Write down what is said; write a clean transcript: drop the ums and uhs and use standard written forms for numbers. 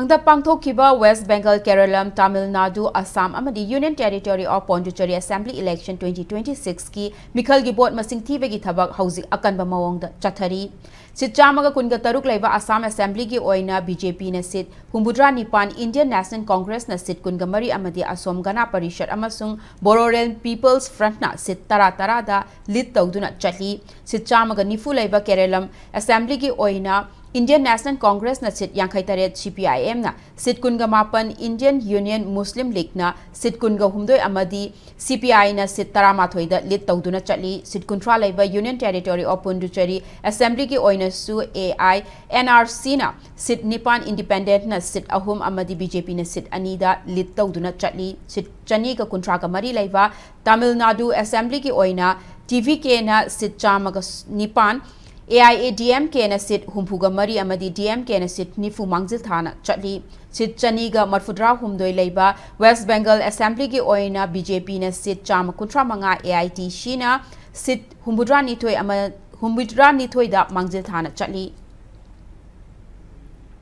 Hangda pangthokkiba West Bengal, Keralam, Tamil Nadu, Assam amadi Union Territory of Puducherry Assembly Election 2026 ki mikhal gi vote masing thibegi thabak hauzik akanba mawongda chathari. Sit chamaga kunga taruk laiba Assam Assembly gi oina BJP na sit humbudra nipan Indian National Congress na sit kunga mari amadi Assam Gana Parishad amasung Bororen People's Front na sit tara da lead tawduna chatli. Sit chamaga nifu laiba Keralam Assembly gi oina Indian National Congress na sit yang kaitaret CPIM na sit kunga mapan Indian Union Muslim League na sit kunga humdoi amadi CPI na sit taramathoi da lit tawduna chatli. Sit kuntra laiba Union Territory of Puducherry Assembly ki oina su AI NRC na sit nipan independent na sit ahum amadi BJP na sit anida lit tawduna chatli. Sit chani ka kuntra ka mari laiba Tamil Nadu Assembly ki oina TVK na sit chamaga nipan AIADMK na sit humpuga mari amadi DMK na sit nifu mangzil thana chatli. Sit chaniga marfudra humdoi leiba West Bengal Assembly ki oina BJP na sit chama kuntra manga AIT shina sit humbudra nithoi da mangzil thana chatli.